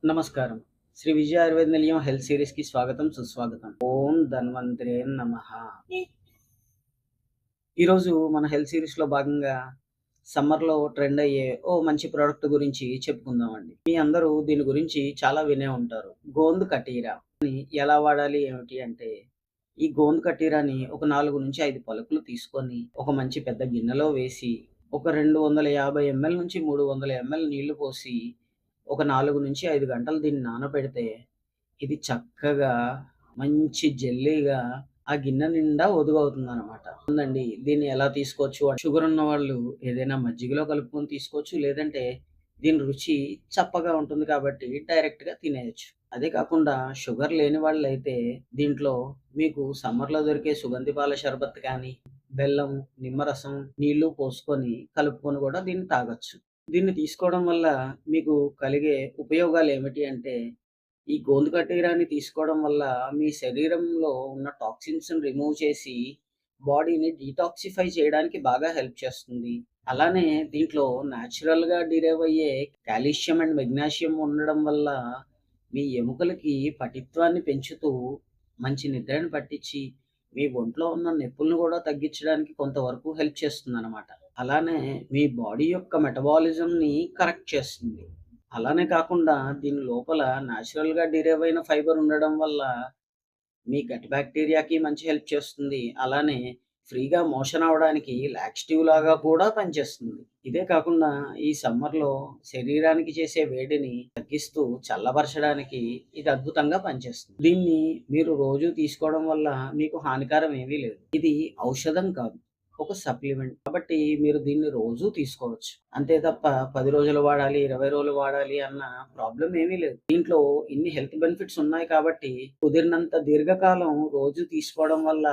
నమస్కారం. శ్రీ విజయ ఆయుర్వేద నిలయం హెల్త్ సీరీస్‌కి స్వాగతం, సుస్వాగతం. ఓం ధన్వంతరే నమః. ఈరోజు మన హెల్త్ సీరీస్‌లో భాగంగా సమ్మర్‌లో ట్రెండ్ అయ్యే ఓ మంచి ప్రొడక్ట్ గురించి చెప్పుకుందామండి. మీ అందరూ దీని గురించి చాలా వినే ఉంటారు. గోంద్ కటీరా అని ఎలా వాడాలి ఏమిటి అంటే, ఈ గోంద్ కటీరాని ఒక 4-5 పలుకులు తీసుకొని, ఒక మంచి పెద్ద గిన్నెలో వేసి, ఒక 250 ఎంఎల్ నుంచి 300 ఎంఎల్ నీళ్లు పోసి, ఒక 4-5 గంటలు దీన్ని నానబెడితే ఇది చక్కగా మంచి జెల్లీగా ఆ గిన్నె నిండా ఒదుగవుతుందనమాట. ఉందండి. దీన్ని ఎలా తీసుకోవచ్చు అంటే షుగర్ ఉన్నవాళ్ళు ఏదైనా మజ్జిగలో కలుపుకొని తీసుకోవచ్చు. లేదంటే దీని రుచి చప్పగా ఉంటుంది కాబట్టి డైరెక్ట్‌గా తినేయొచ్చు. అదే కాకుండా షుగర్ లేని వాళ్ళైతే దీంట్లో మీకు సమ్మర్‌లో దొరికే సుగంధి పాల షర్బత్ కానీ, బెల్లం, నిమ్మరసం, నీళ్లు పోసుకొని కలుపుకొని కూడా దీన్ని తాగొచ్చు. దీన్ని తీసుకోవడం వల్ల మీకు కలిగే ఉపయోగాలేమిటి అంటే ఈ గోందు కట్టీరాని తీసుకోవడం వల్ల మీ శరీరంలో ఉన్న టాక్సిన్స్‌ని రిమూవ్ చేసి, బాడీని డీటాక్సిఫై చేయడానికి బాగా హెల్ప్ చేస్తుంది. అలానే దీంట్లో నేచురల్‌గా డిరైవ్ అయ్యే కాల్షియం అండ్ మెగ్నీషియం ఉండడం వల్ల, మీ ఎముకలకి పటిత్వాన్ని పెంచుతూ, మంచి నిద్రని పట్టించి, మీ ఒంట్లో ఉన్న నొప్పులను కూడా తగ్గించడానికి కొంతవరకు హెల్ప్ చేస్తుందనమాట. అలానే మీ బాడీ యొక్క మెటబాలిజంని కరెక్ట్ చేస్తుంది. అలానే కాకుండా దీని లోపల నేచురల్‌గా డిరైవ్ అయిన ఫైబర్ ఉండడం వల్ల మీ గట్ బాక్టీరియాకి మంచి హెల్ప్ చేస్తుంది. అలానే ఫ్రీగా మోషన్ అవ్వడానికి లాక్స్‌టివ్ లాగా కూడా పనిచేస్తుంది. ఇదే కాకుండా ఈ సమ్మర్‌లో శరీరానికి చేసే వేడిని తగ్గిస్తూ చల్లబరచడానికి ఇది అద్భుతంగా పనిచేస్తుంది. దీన్ని మీరు రోజు తీసుకోవడం వల్ల మీకు హానికరం ఏమీ లేదు. ఇది ఔషధం కాదు. ఒక సప్లిమెంట్. కాబట్టి మీరు దీన్ని రోజూ తీసుకోవచ్చు. అంతే తప్ప 10 రోజులు వాడాలి, 20 రోజులు వాడాలి అన్న ప్రాబ్లమ్ ఏమీ లేదు. దీంట్లో ఇన్ని హెల్త్ బెనిఫిట్స్ ఉన్నాయి కాబట్టి కుదిరినంత దీర్ఘకాలం రోజు తీసుకోవడం వల్ల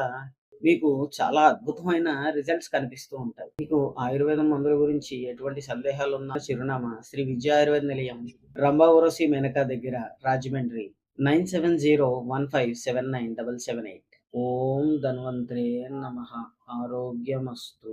మీకు చాలా అద్భుతమైన రిజల్ట్స్ కనిపిస్తూ ఉంటాయి. మీకు ఆయుర్వేదం మందుల గురించి ఎటువంటి సందేహాలున్నా చిరునామా శ్రీ విజయ ఆయుర్వేద నిలయం, రంభాపురసి మెనక దగ్గర, రాజమండ్రి 9701579778. ఓం ధన్వంతరే నమః. ఆరోగ్యమస్తు.